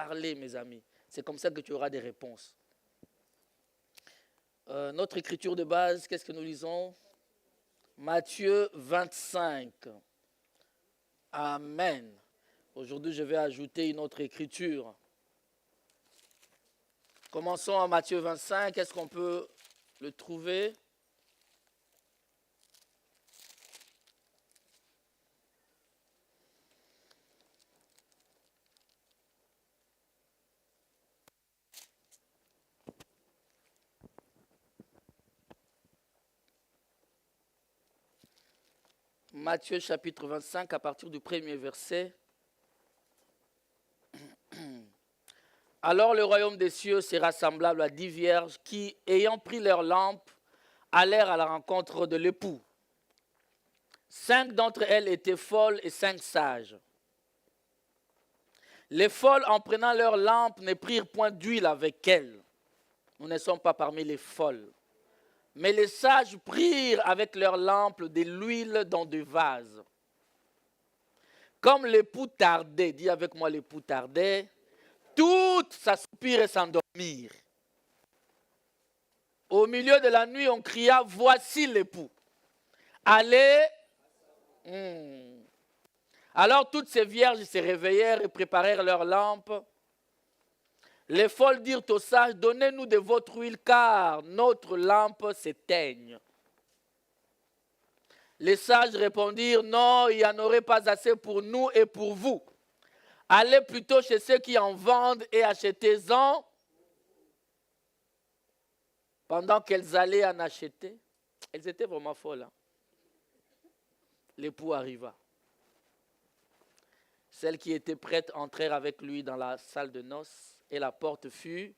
parler, mes amis. C'est comme ça que tu auras des réponses. Notre écriture de base, qu'est-ce que nous lisons? Matthieu 25. Amen. Aujourd'hui, je vais ajouter une autre écriture. Commençons à Matthieu 25. Est-ce qu'on peut le trouver? Matthieu chapitre 25, à partir du premier verset. Alors le royaume des cieux sera semblable à 10 vierges qui, ayant pris leurs lampes, allèrent à la rencontre de l'époux. 5 d'entre elles étaient folles et 5 sages. Les folles, en prenant leurs lampes, ne prirent point d'huile avec elles. Nous ne sommes pas parmi les folles. Mais les sages prirent avec leurs lampes de l'huile dans des vases. Comme l'époux tardait, dis avec moi l'époux tardait, toutes s'assoupirent et s'endormirent. Au milieu de la nuit, on cria, voici l'époux. Allez. Alors toutes ces vierges se réveillèrent et préparèrent leurs lampes. Les folles dirent aux sages, donnez-nous de votre huile car notre lampe s'éteigne. Les sages répondirent, non, il n'y en aurait pas assez pour nous et pour vous. Allez plutôt chez ceux qui en vendent et achetez-en. Pendant qu'elles allaient en acheter, elles étaient vraiment folles. Hein? L'époux arriva. Celles qui étaient prêtes entrèrent avec lui dans la salle de noces et la porte fut.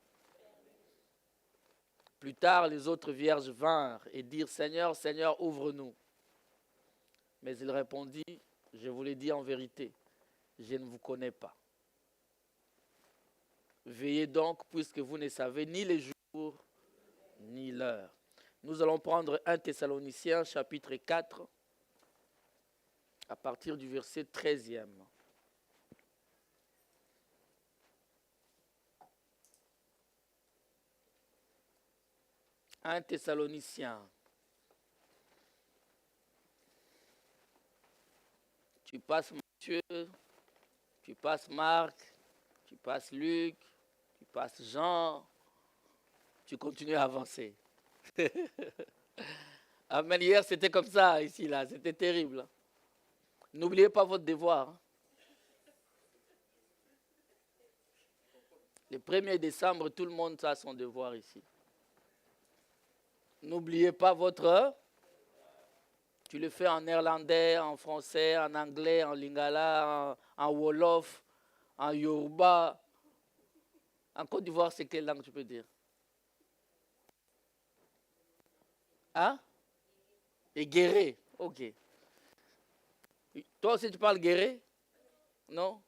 Plus tard, les autres vierges vinrent et dirent, Seigneur, Seigneur, ouvre-nous. Mais il répondit, je vous l'ai dit en vérité, je ne vous connais pas. Veillez donc, puisque vous ne savez ni les jours, ni l'heure. Nous allons prendre 1 Thessaloniciens, chapitre 4, à partir du verset 13e. 1 Thessaloniciens. Tu passes Matthieu, tu passes Marc, tu passes Luc, tu passes Jean, tu continues à avancer. Amen. Hier, c'était comme ça, ici, là, c'était terrible. N'oubliez pas votre devoir. Le 1er décembre, tout le monde a son devoir ici. N'oubliez pas votre... Tu le fais en néerlandais, en français, en anglais, en lingala, en wolof, en yoruba. En Côte d'Ivoire, c'est quelle langue tu peux dire? Hein? Et guéré, ok. Toi aussi, tu parles guéré? Non?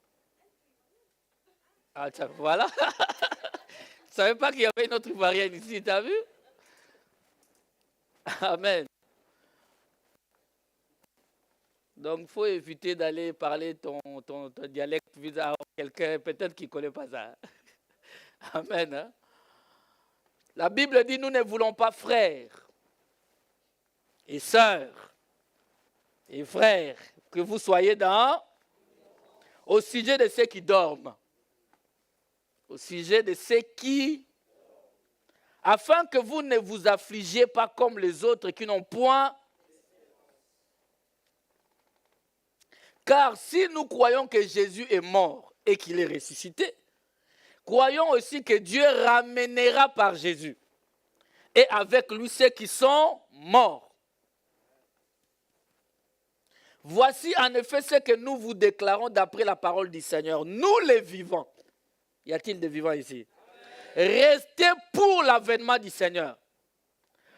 Ah, tiens, voilà. Tu ne savais pas qu'il y avait une autre Ivoirienne ici, tu as vu? Amen. Donc, il faut éviter d'aller parler ton dialecte à quelqu'un, peut-être qui ne connaît pas ça. Amen. Hein? La Bible dit, nous ne voulons pas frères et sœurs et frères, que vous soyez au sujet de ceux qui dorment. Au sujet de ceux qui... Afin que vous ne vous affligiez pas comme les autres qui n'ont point. Car si nous croyons que Jésus est mort et qu'il est ressuscité, croyons aussi que Dieu ramènera par Jésus et avec lui ceux qui sont morts. Voici en effet ce que nous vous déclarons d'après la parole du Seigneur. Nous les vivants. Y a-t-il des vivants ici? Restez pour l'avènement du Seigneur.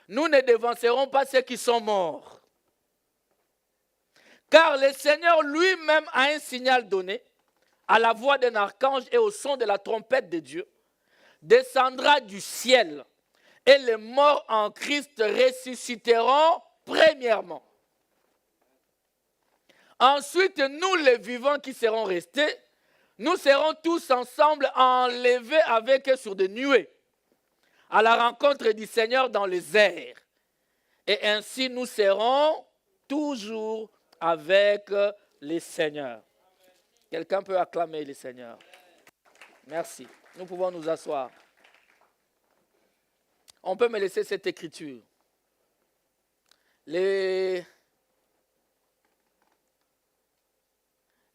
Nous ne devancerons pas ceux qui sont morts. Car le Seigneur lui-même a un signal donné, à la voix d'un archange et au son de la trompette de Dieu, descendra du ciel, et les morts en Christ ressusciteront premièrement. Ensuite, nous les vivants qui serons restés, nous serons tous ensemble enlevés avec eux sur des nuées, à la rencontre du Seigneur dans les airs. Et ainsi nous serons toujours avec les Seigneurs. Quelqu'un peut acclamer les Seigneurs. Merci. Nous pouvons nous asseoir. On peut me laisser cette écriture. Le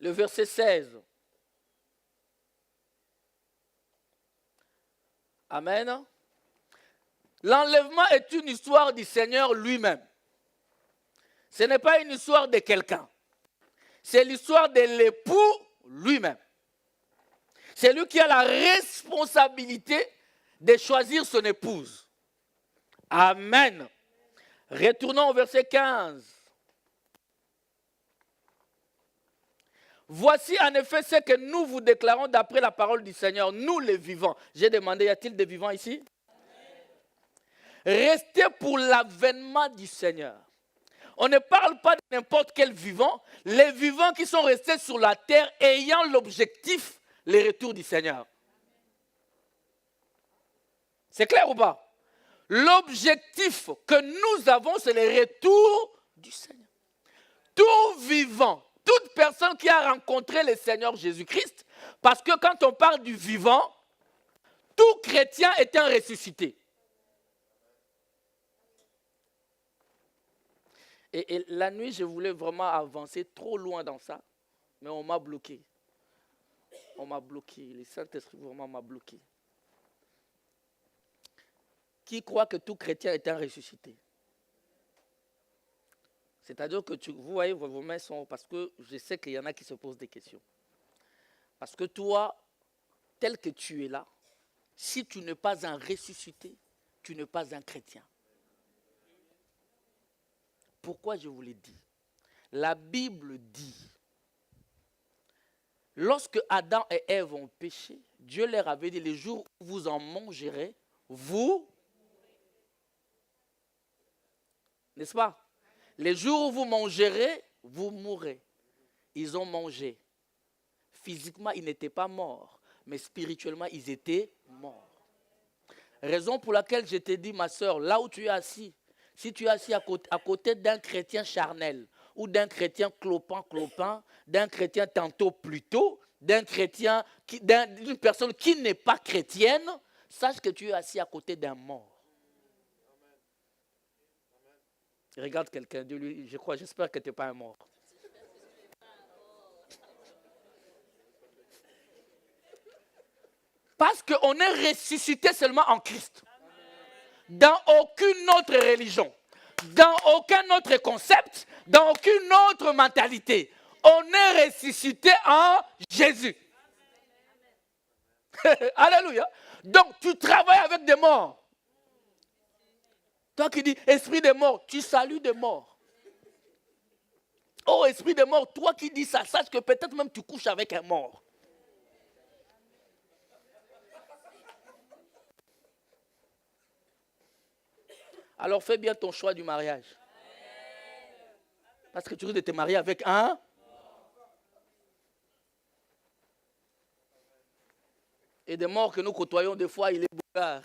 verset 16. Amen. L'enlèvement est une histoire du Seigneur lui-même. Ce n'est pas une histoire de quelqu'un. C'est l'histoire de l'époux lui-même. C'est lui qui a la responsabilité de choisir son épouse. Amen. Retournons au verset 15. Voici en effet ce que nous vous déclarons d'après la parole du Seigneur, nous les vivants. J'ai demandé, y a-t-il des vivants ici? Restez pour l'avènement du Seigneur. On ne parle pas de n'importe quel vivant. Les vivants qui sont restés sur la terre ayant l'objectif, le retour du Seigneur. C'est clair ou pas? L'objectif que nous avons, c'est le retour du Seigneur. Tout vivant, toute personne qui a rencontré le Seigneur Jésus-Christ, parce que quand on parle du vivant, tout chrétien est un ressuscité. Et la nuit, je voulais vraiment avancer trop loin dans ça, mais on m'a bloqué. On m'a bloqué. Le Saint-Esprit vraiment m'a bloqué. Qui croit que tout chrétien est un ressuscité? C'est-à-dire que vous voyez, vos mains sont... Parce que je sais qu'il y en a qui se posent des questions. Parce que toi, tel que tu es là, si tu n'es pas un ressuscité, tu n'es pas un chrétien. Pourquoi je vous l'ai dit? La Bible dit, lorsque Adam et Ève ont péché, Dieu leur avait dit, les jours où vous en mangerez, vous, n'est-ce pas? Les jours où vous mangerez, vous mourrez. Ils ont mangé. Physiquement, ils n'étaient pas morts, mais spirituellement, ils étaient morts. Raison pour laquelle je t'ai dit, ma soeur, là où tu es assis, si tu es assis à côté d'un chrétien charnel, ou d'un chrétien clopin, d'un chrétien tantôt plutôt, d'une personne qui n'est pas chrétienne, sache que tu es assis à côté d'un mort. Regarde quelqu'un, dis-lui, j'espère que tu n'es pas un mort. Parce qu'on est ressuscité seulement en Christ. Dans aucune autre religion, dans aucun autre concept, dans aucune autre mentalité. On est ressuscité en Jésus. Alléluia. Donc tu travailles avec des morts. Toi qui dis esprit des morts, tu salues des morts. Oh esprit des morts, toi qui dis ça, sache que peut-être même tu couches avec un mort. Alors fais bien ton choix du mariage. Parce que tu risques de te marier avec un. Et des morts que nous côtoyons, des fois, il est bougard.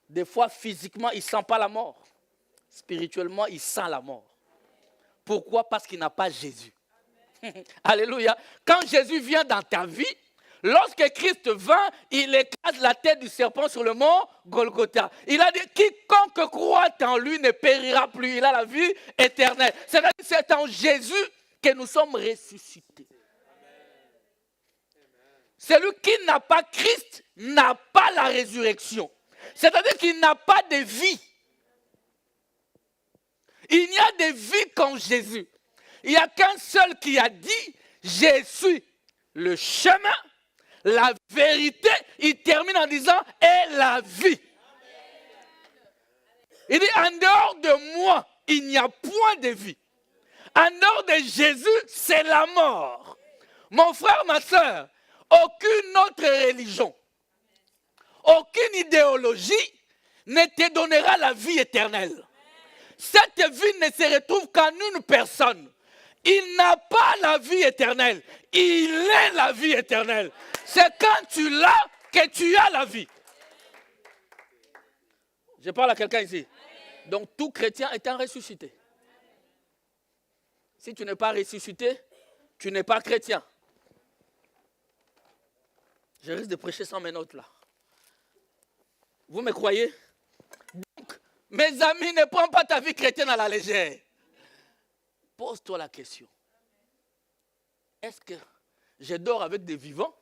Des fois, physiquement, il ne sent pas la mort. Spirituellement, il sent la mort. Pourquoi? Parce qu'il n'a pas Jésus. Alléluia. Quand Jésus vient dans ta vie, lorsque Christ vint, il écrase la tête du serpent sur le mont Golgotha. Il a dit, quiconque croit en lui ne périra plus, il a la vie éternelle. C'est-à-dire que c'est en Jésus que nous sommes ressuscités. Celui qui n'a pas Christ n'a pas la résurrection. C'est-à-dire qu'il n'a pas de vie. Il n'y a de vie qu'en Jésus. Il n'y a qu'un seul qui a dit, je suis le chemin, la vérité. Il termine en disant, et la vie. Il dit, en dehors de moi, il n'y a point de vie. En dehors de Jésus, c'est la mort. Mon frère, ma soeur, aucune autre religion, aucune idéologie ne te donnera la vie éternelle. Cette vie ne se retrouve qu'en une personne. Il n'a pas la vie éternelle. Il est la vie éternelle. C'est quand tu l'as que tu as la vie. Je parle à quelqu'un ici. Donc tout chrétien est un ressuscité. Si tu n'es pas ressuscité, tu n'es pas chrétien. Je risque de prêcher sans mes notes là. Vous me croyez? Donc, mes amis, ne prends pas ta vie chrétienne à la légère. Pose-toi la question. Est-ce que je dors avec des vivants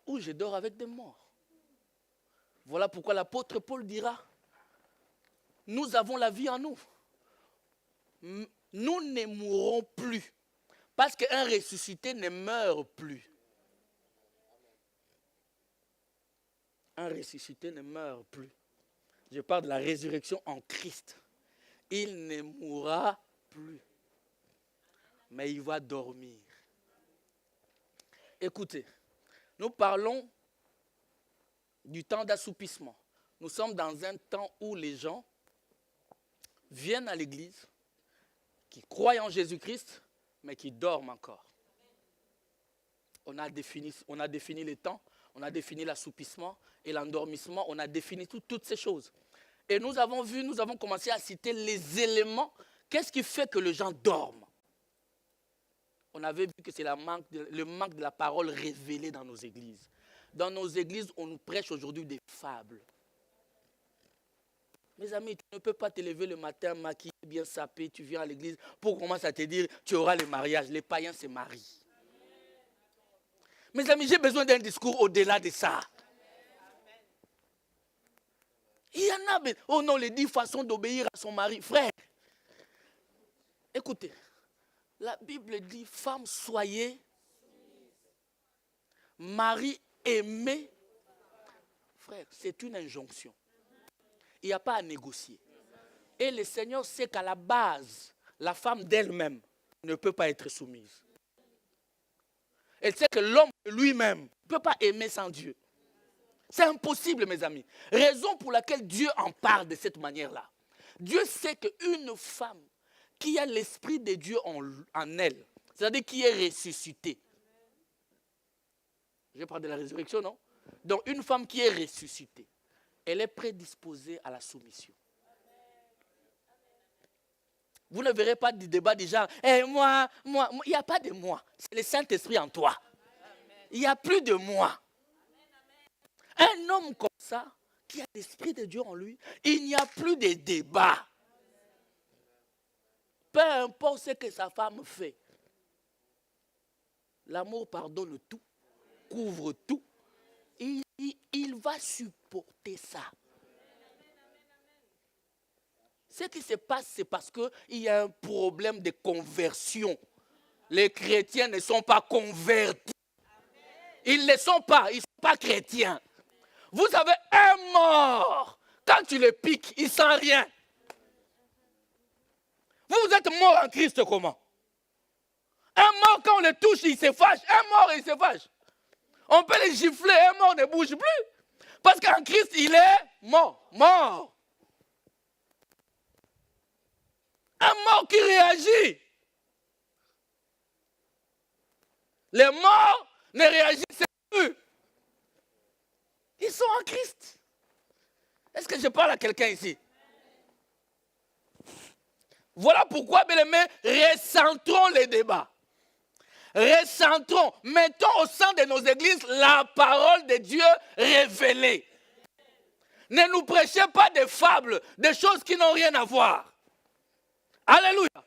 ou je dors avec des morts? Voilà pourquoi l'apôtre Paul dira, nous avons la vie en nous. Nous ne mourrons plus. Parce qu'un ressuscité ne meurt plus. Un ressuscité ne meurt plus. Je parle de la résurrection en Christ. Il ne mourra plus. Mais il va dormir. Écoutez, nous parlons du temps d'assoupissement. Nous sommes dans un temps où les gens viennent à l'église, qui croient en Jésus-Christ, mais qui dorment encore. On a défini les temps, on a défini l'assoupissement et l'endormissement, on a défini toutes ces choses. Et nous avons commencé à citer les éléments. Qu'est-ce qui fait que les gens dorment? On avait vu que c'est le manque de la parole révélée dans nos églises. Dans nos églises, on nous prêche aujourd'hui des fables. Mes amis, tu ne peux pas te lever le matin, maquillé, bien sapé, tu viens à l'église pour commencer à te dire, tu auras le mariage. Les païens se marient. Mes amis, j'ai besoin d'un discours au-delà de ça. Il y en a, oh non, les 10 façons d'obéir à son mari. Frère, écoutez, la Bible dit, femme, soyez, mari, aimez. Frère, c'est une injonction. Il n'y a pas à négocier. Et le Seigneur sait qu'à la base, la femme d'elle-même ne peut pas être soumise. Elle sait que l'homme lui-même ne peut pas aimer sans Dieu. C'est impossible, mes amis. Raison pour laquelle Dieu en parle de cette manière-là. Dieu sait qu'une femme qui a l'esprit de Dieu en elle, c'est-à-dire qui est ressuscitée. Je parle de la résurrection, non? Donc une femme qui est ressuscitée, elle est prédisposée à la soumission. Vous ne verrez pas du débat du genre, moi, il n'y a pas de moi. C'est le Saint-Esprit en toi. Il n'y a plus de moi. Un homme comme ça, qui a l'Esprit de Dieu en lui, il n'y a plus de débat. Peu importe ce que sa femme fait. L'amour pardonne tout, couvre tout. Il va supporter ça. Ce qui se passe, c'est parce qu'il y a un problème de conversion. Les chrétiens ne sont pas convertis. Ils ne sont pas, ils ne sont pas chrétiens. Vous avez un mort. Quand tu le piques, il ne sent rien. Vous êtes mort en Christ comment? Un mort, quand on le touche, il se fâche. Un mort, il se fâche. On peut les gifler, un mort ne bouge plus. Parce qu'en Christ, il est mort. Mort. Un mort qui réagit. Les morts ne réagissent plus. Ils sont en Christ. Est-ce que je parle à quelqu'un ici? Voilà pourquoi, bien-aimés, recentrons les débats. Recentrons, mettons au sein de nos églises la parole de Dieu révélée. Ne nous prêchez pas des fables, des choses qui n'ont rien à voir. Alléluia.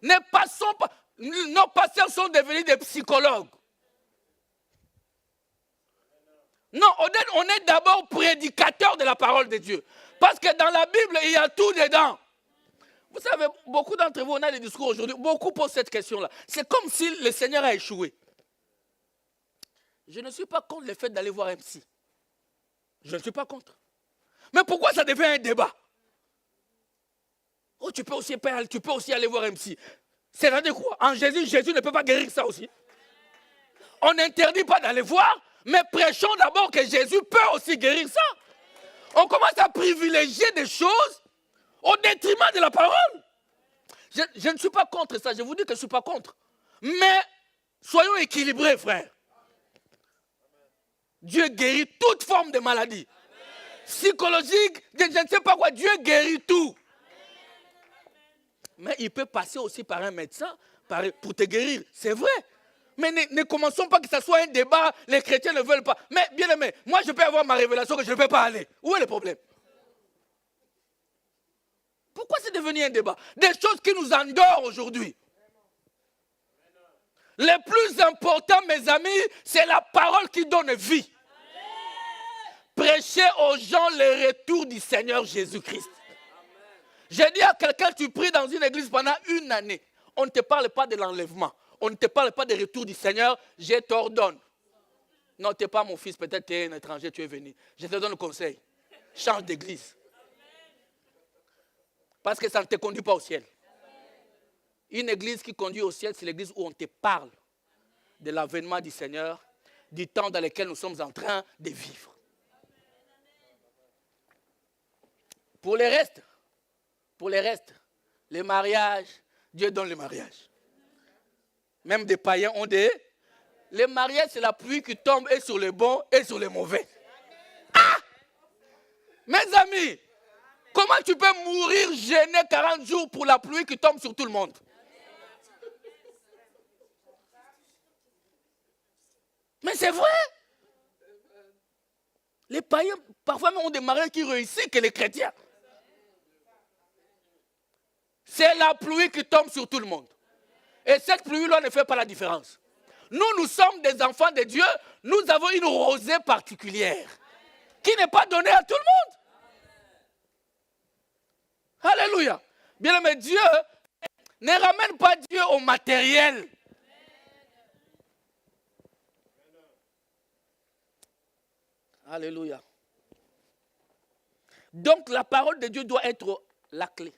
Ne passons pas. Nos pasteurs sont devenus des psychologues. Non, on est d'abord prédicateurs de la parole de Dieu. Parce que dans la Bible, il y a tout dedans. Vous savez, beaucoup d'entre vous, on a des discours aujourd'hui, beaucoup posent cette question-là. C'est comme si le Seigneur a échoué. Je ne suis pas contre le fait d'aller voir un psy. Je ne suis pas contre. Mais pourquoi ça devient un débat? Oh, tu peux aussi aller voir un psy. C'est-à-dire quoi? En Jésus, Jésus ne peut pas guérir ça aussi. On n'interdit pas d'aller voir, mais prêchons d'abord que Jésus peut aussi guérir ça. On commence à privilégier des choses au détriment de la parole. Je ne suis pas contre ça, je vous dis que je ne suis pas contre. Mais soyons équilibrés, frère. Dieu guérit toute forme de maladie. Psychologique, je ne sais pas quoi, Dieu guérit tout. Mais il peut passer aussi par un médecin pour te guérir, c'est vrai. Mais ne commençons pas que ça soit un débat, les chrétiens ne veulent pas. Mais bien aimé, moi je peux avoir ma révélation que je ne peux pas aller. Où est le problème? Pourquoi c'est devenu un débat? Des choses qui nous endorment aujourd'hui. Le plus important, mes amis, c'est la parole qui donne vie. Prêchez aux gens le retour du Seigneur Jésus-Christ. J'ai dit à quelqu'un, tu pries dans une église pendant une année. On ne te parle pas de l'enlèvement. On ne te parle pas du retour du Seigneur. Je t'ordonne. Non, tu n'es pas mon fils. Peut-être tu es un étranger, tu es venu. Je te donne le conseil. Change d'église. Parce que ça ne te conduit pas au ciel. Une église qui conduit au ciel, c'est l'église où on te parle de l'avènement du Seigneur, du temps dans lequel nous sommes en train de vivre. Pour les restes, les mariages, Dieu donne les mariages. Même des païens ont des... Les mariages, c'est la pluie qui tombe et sur les bons et sur les mauvais. Ah! Mes amis, comment tu peux mourir gêné 40 jours pour la pluie qui tombe sur tout le monde? Mais c'est vrai. Les païens, parfois même, ont des mariages qui réussissent que les chrétiens. C'est la pluie qui tombe sur tout le monde. Et cette pluie-là ne fait pas la différence. Nous sommes des enfants de Dieu. Nous avons une rosée particulière qui n'est pas donnée à tout le monde. Alléluia. Bien aimé, Dieu ne ramène pas Dieu au matériel. Alléluia. Donc la parole de Dieu doit être la clé.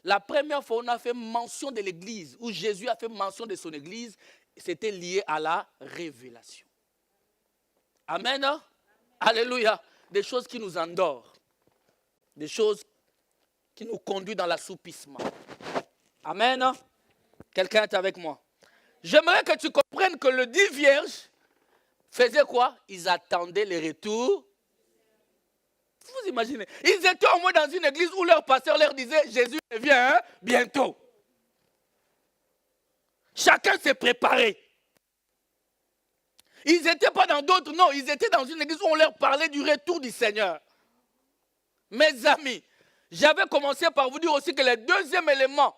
La première fois, on a fait mention de l'église, où Jésus a fait mention de son église, c'était lié à la révélation. Amen. Alléluia. Des choses qui nous endorment. Des choses qui nous conduisent dans l'assoupissement. Amen. Quelqu'un est avec moi. J'aimerais que tu comprennes que les 10 vierges faisaient quoi? Ils attendaient le retour. Vous imaginez? Ils étaient au moins dans une église où leur pasteur leur disait Jésus revient bientôt. Chacun s'est préparé. Ils n'étaient pas dans d'autres, non, ils étaient dans une église où on leur parlait du retour du Seigneur. Mes amis, j'avais commencé par vous dire aussi que le deuxième élément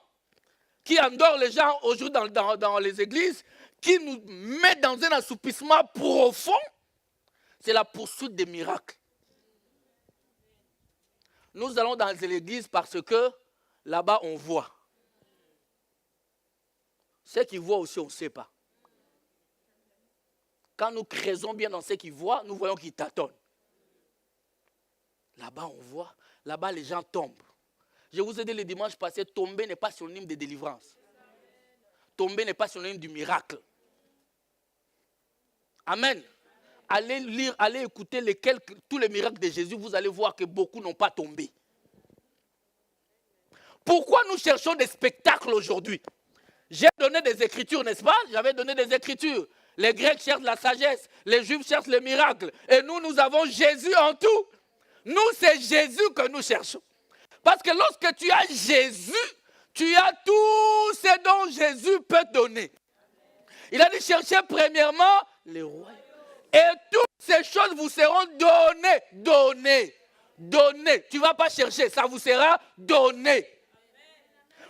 qui endort les gens aujourd'hui dans les églises, qui nous met dans un assoupissement profond, c'est la poursuite des miracles. Nous allons dans l'église parce que là-bas on voit. Ceux qui voient aussi, on ne sait pas. Quand nous creusons bien dans ceux qui voient, nous voyons qu'ils tâtonnent. Là-bas on voit, là-bas les gens tombent. Je vous ai dit le dimanche passé, tomber n'est pas synonyme de délivrance. Tomber n'est pas synonyme du miracle. Amen. Allez lire, allez écouter tous les miracles de Jésus, vous allez voir que beaucoup n'ont pas tombé. Pourquoi nous cherchons des spectacles aujourd'hui? J'ai donné des écritures, n'est-ce pas? J'avais donné des écritures. Les Grecs cherchent la sagesse, les Juifs cherchent le miracle. Et nous avons Jésus en tout. Nous, c'est Jésus que nous cherchons. Parce que lorsque tu as Jésus, tu as tout ce dont Jésus peut donner. Il a dit chercher premièrement les rois. Et toutes ces choses vous seront données. Tu ne vas pas chercher, ça vous sera donné.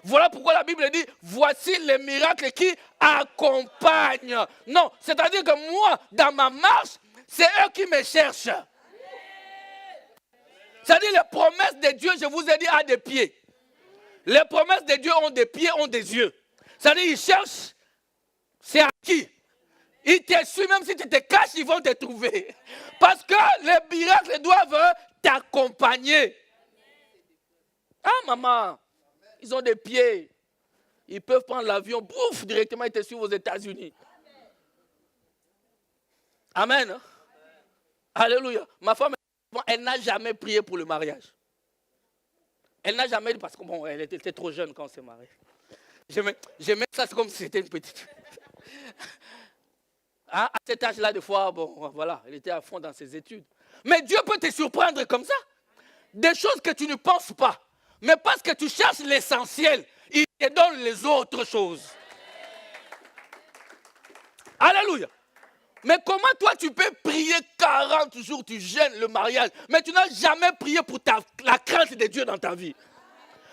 Voilà pourquoi la Bible dit, voici les miracles qui accompagnent. Non, c'est-à-dire que moi, dans ma marche, c'est eux qui me cherchent. C'est-à-dire les promesses de Dieu, je vous ai dit, a des pieds. Les promesses de Dieu ont des pieds, ont des yeux. C'est-à-dire ils cherchent, c'est à qui? Ils te suivent, même si tu te caches, ils vont te trouver. Parce que les miracles doivent t'accompagner. Ah maman, ils ont des pieds. Ils peuvent prendre l'avion, bouf, directement, ils te suivent aux États-Unis. Amen. Alléluia. Ma femme, elle n'a jamais prié pour le mariage. Elle n'a jamais dit, parce que bon, elle était trop jeune quand on s'est marié. J'aimais ça, c'est comme si c'était une petite. Hein, à cet âge-là, des fois, bon, voilà, elle était à fond dans ses études. Mais Dieu peut te surprendre comme ça. Des choses que tu ne penses pas. Mais parce que tu cherches l'essentiel, il te donne les autres choses. Alléluia. Mais comment toi tu peux prier 40 jours, tu gênes le mariage, mais tu n'as jamais prié pour la crainte de Dieu dans ta vie?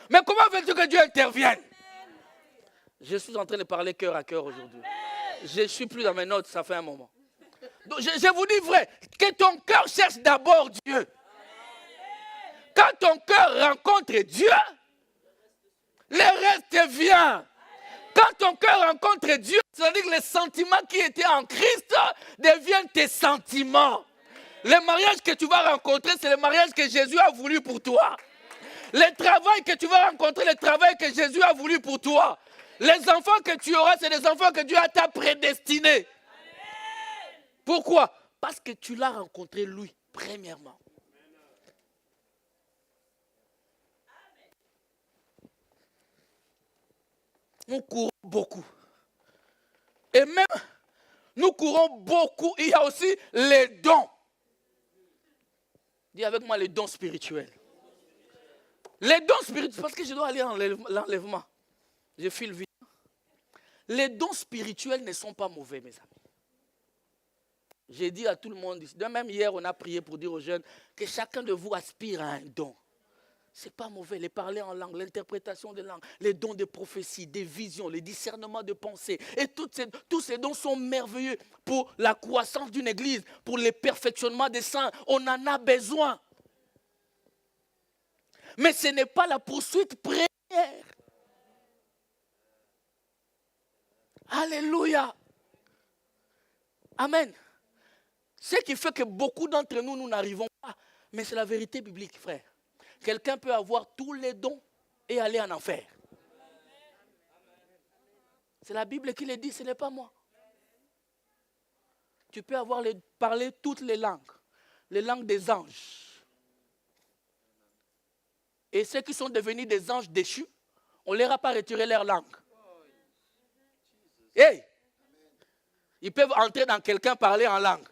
Mais comment veux-tu que Dieu intervienne? Je suis en train de parler cœur à cœur aujourd'hui. Je ne suis plus dans mes notes, ça fait un moment. Donc, je vous dis vrai, que ton cœur cherche d'abord Dieu. Quand ton cœur rencontre Dieu, le reste vient. Quand ton cœur rencontre Dieu, c'est-à-dire que les sentiments qui étaient en Christ deviennent tes sentiments. Le mariage que tu vas rencontrer, c'est le mariage que Jésus a voulu pour toi. Le travail que tu vas rencontrer, le travail que Jésus a voulu pour toi. Les enfants que tu auras, c'est des enfants que Dieu t'a prédestinés. Pourquoi? Parce que tu l'as rencontré lui, premièrement. Nous courons beaucoup. Et même, nous courons beaucoup. Il y a aussi les dons. Dis avec moi les dons spirituels. Les dons spirituels, parce que je dois aller en l'enlèvement. Je file vite. Les dons spirituels ne sont pas mauvais, mes amis. J'ai dit à tout le monde ici, même hier, on a prié pour dire aux jeunes que chacun de vous aspire à un don. Ce n'est pas mauvais, les parler en langue, l'interprétation des langues, les dons de prophétie, des visions, les discernements de pensée. Et tous ces dons sont merveilleux pour la croissance d'une église, pour le perfectionnement des saints. On en a besoin. Mais ce n'est pas la poursuite première. Alléluia. Amen. Ce qui fait que beaucoup d'entre nous, nous n'arrivons pas. Mais c'est la vérité biblique, frère. Quelqu'un peut avoir tous les dons et aller en enfer. C'est la Bible qui le dit, ce n'est pas moi. Tu peux parler toutes les langues des anges. Et ceux qui sont devenus des anges déchus, on ne leur a pas retiré leur langue. Hey! Ils peuvent entrer dans quelqu'un parler en langue.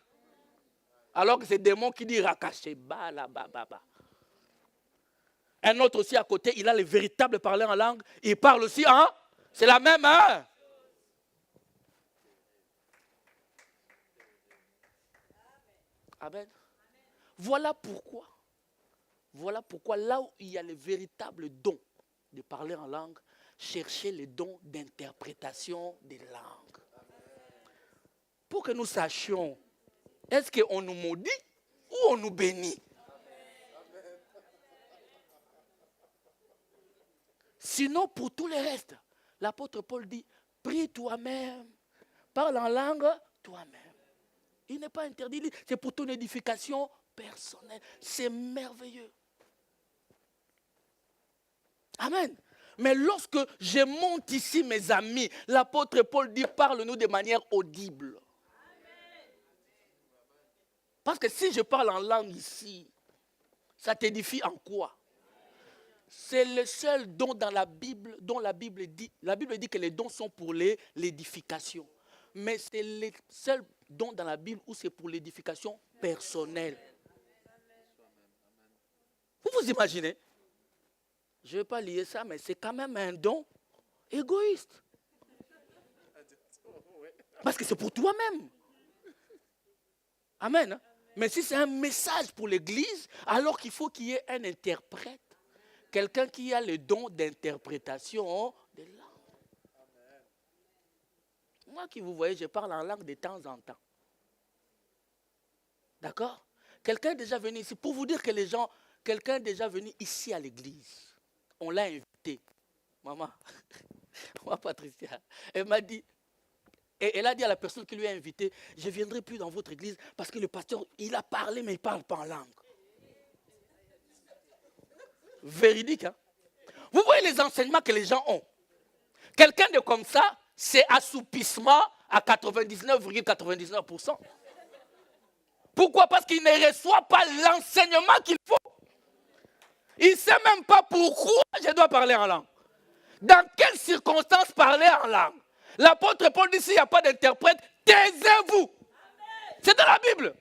Alors que c'est des démons qui disent rakaché, bala, baba. Un autre aussi à côté, il a les véritables parleurs en langue. Il parle aussi, hein? C'est la même, hein? Amen. Voilà pourquoi là où il y a les véritables dons de parler en langue, cherchez les dons d'interprétation des langues. Pour que nous sachions, est-ce qu'on nous maudit ou on nous bénit? Sinon, pour tout le reste, l'apôtre Paul dit, prie toi-même, parle en langue toi-même. Il n'est pas interdit, c'est pour ton édification personnelle. C'est merveilleux. Amen. Mais lorsque je monte ici, mes amis, l'apôtre Paul dit, parle-nous de manière audible. Parce que si je parle en langue ici, ça t'édifie en quoi? C'est le seul don dans la Bible dont la Bible dit que les dons sont pour l'édification. Mais c'est le seul don dans la Bible où c'est pour l'édification personnelle. Vous vous imaginez? Je ne vais pas lier ça, mais c'est quand même un don égoïste. Parce que c'est pour toi-même. Amen. Mais si c'est un message pour l'Église, alors qu'il faut qu'il y ait un interprète. Quelqu'un qui a le don d'interprétation des langues. Moi qui vous voyez, je parle en langue de temps en temps. D'accord? Quelqu'un est déjà venu ici, pour vous dire que quelqu'un est déjà venu ici à l'église. On l'a invité. Maman, moi Patricia, elle m'a dit, et elle a dit à la personne qui lui a invité, je ne viendrai plus dans votre église parce que le pasteur, il a parlé mais il ne parle pas en langue. Véridique, hein? Vous voyez les enseignements que les gens ont. Quelqu'un de comme ça, c'est assoupissement à 99,99%. Pourquoi? Parce qu'il ne reçoit pas l'enseignement qu'il faut. Il ne sait même pas pourquoi je dois parler en langue. Dans quelles circonstances parler en langue? L'apôtre Paul dit, s'il n'y a pas d'interprète, taisez-vous. C'est dans la Bible.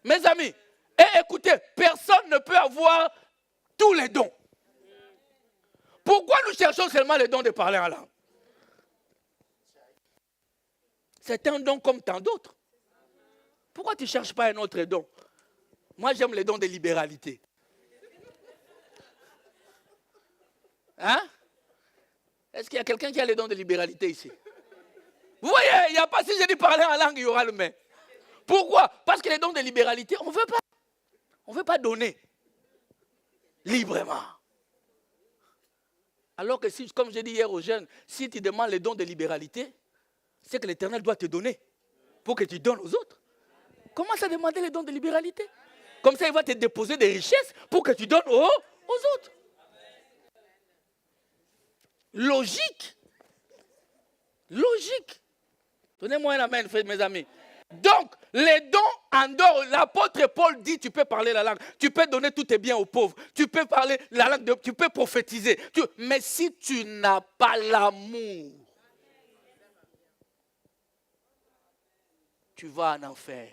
Mes amis, et écoutez, personne ne peut avoir tous les dons. Pourquoi nous cherchons seulement les dons de parler en langue? C'est un don comme tant d'autres. Pourquoi tu ne cherches pas un autre don? Moi, j'aime les dons de libéralité. Hein? Est-ce qu'il y a quelqu'un qui a les dons de libéralité ici? Vous voyez, il n'y a pas, si je dis parler en langue, il y aura le mais. Pourquoi? Parce que les dons de libéralité, on ne veut pas. On ne veut pas donner librement. Alors que si, comme j'ai dit hier aux jeunes, si tu demandes les dons de libéralité, c'est que l'Éternel doit te donner pour que tu donnes aux autres. Commence à demander les dons de libéralité. Comme ça, il va te déposer des richesses pour que tu donnes aux autres. Logique. Logique. Donnez-moi un amen, mes amis. Donc, les dons en dehors, l'apôtre Paul dit, tu peux parler la langue, tu peux donner tous tes biens aux pauvres, tu peux parler la langue, tu peux prophétiser. Mais si tu n'as pas l'amour, tu vas en enfer.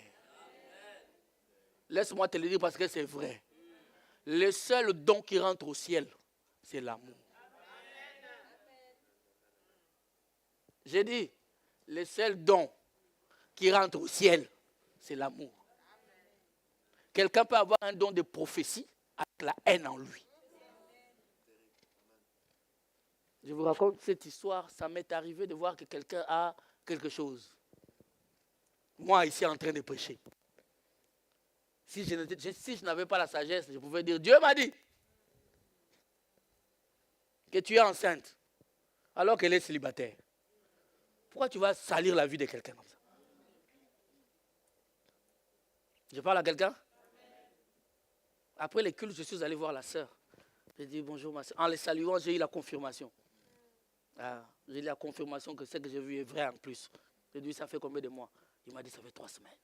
Laisse-moi te le dire parce que c'est vrai. Le seul don qui rentre au ciel, c'est l'amour. J'ai dit, le seul don qui rentre au ciel, c'est l'amour. Quelqu'un peut avoir un don de prophétie avec la haine en lui. Je vous raconte cette histoire, ça m'est arrivé de voir que quelqu'un a quelque chose. Moi, ici, en train de prêcher. Si je n'avais pas la sagesse, je pouvais dire, Dieu m'a dit que tu es enceinte, alors qu'elle est célibataire. Pourquoi tu vas salir la vie de quelqu'un comme ça? Je parle à quelqu'un? Après les cultes, je suis allé voir la sœur. J'ai dit bonjour ma sœur. En les saluant, j'ai eu la confirmation. J'ai eu la confirmation que ce que j'ai vu est vrai en plus. J'ai dit, ça fait combien de mois? Il m'a dit, ça fait 3 semaines.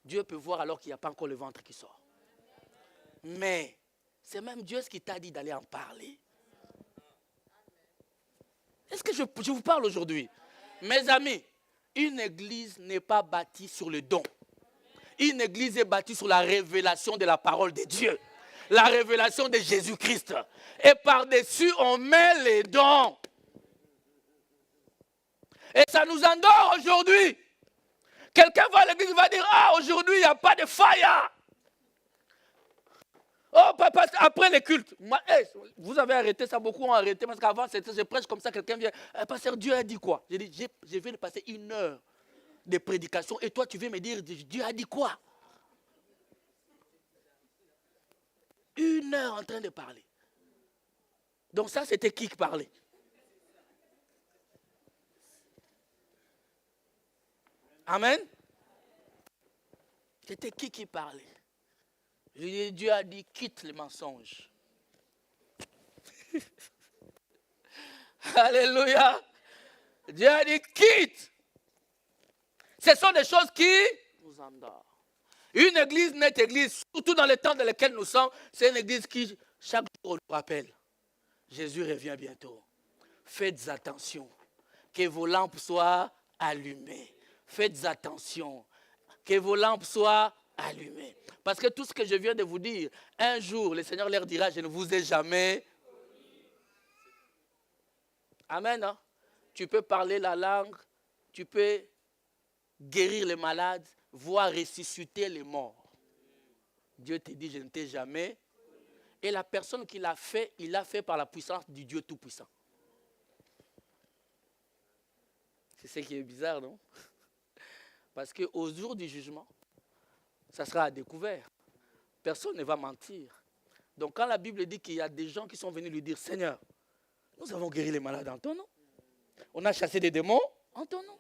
Dieu peut voir alors qu'il n'y a pas encore le ventre qui sort. Mais c'est même Dieu qui t'a dit d'aller en parler. Est-ce que je vous parle aujourd'hui? Mes amis, une église n'est pas bâtie sur le don. Une église est bâtie sur la révélation de la parole de Dieu. La révélation de Jésus-Christ. Et par-dessus, on met les dons. Et ça nous endort aujourd'hui. Quelqu'un va à l'église et va dire, aujourd'hui, il n'y a pas de fire. Oh, papa, après les cultes. Moi, vous avez arrêté ça, beaucoup ont arrêté. Parce qu'avant, je prêche comme ça, quelqu'un vient. Pasteur, Dieu a dit quoi? J'ai dit, je viens de passer 1 heure de prédication. Et toi, tu viens me dire, Dieu a dit quoi? 1 heure en train de parler. Donc ça, c'était qui parlait? Amen. C'était qui parlait? Dieu a dit, quitte les mensonges. Alléluia. Dieu a dit, quitte. Ce sont des choses qui nous endorment. Une église, notre église, surtout dans les temps dans lesquels nous sommes, c'est une église qui, chaque jour, nous rappelle, Jésus revient bientôt. Faites attention, que vos lampes soient allumées. Faites attention, que vos lampes soient allumées. Parce que tout ce que je viens de vous dire, un jour, le Seigneur leur dira, je ne vous ai jamais. Amen. Hein? Tu peux parler la langue, tu peux guérir les malades, voire ressusciter les morts. Dieu te dit, je ne t'ai jamais. Et la personne qui l'a fait, il l'a fait par la puissance du Dieu Tout-Puissant. C'est ce qui est bizarre, non? Parce qu'au jour du jugement, ça sera à découvert. Personne ne va mentir. Donc quand la Bible dit qu'il y a des gens qui sont venus lui dire, Seigneur, nous avons guéri les malades en ton nom. On a chassé des démons en ton nom.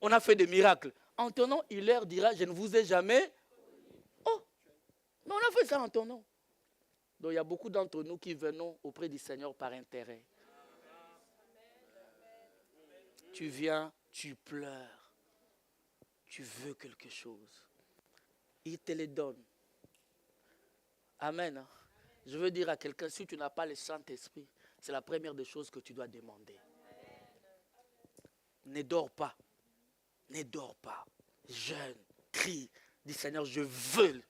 On a fait des miracles en ton nom. Il leur dira, je ne vous ai jamais. Oh, mais on a fait ça en ton nom. Donc il y a beaucoup d'entre nous qui venons auprès du Seigneur par intérêt. Tu viens, tu pleures. Tu veux quelque chose. il te les donne. Amen. Je veux dire à quelqu'un, si tu n'as pas le Saint-Esprit, c'est la première des choses que tu dois demander. Ne dors pas. Ne dors pas. Jeûne, crie, dis Seigneur, je veux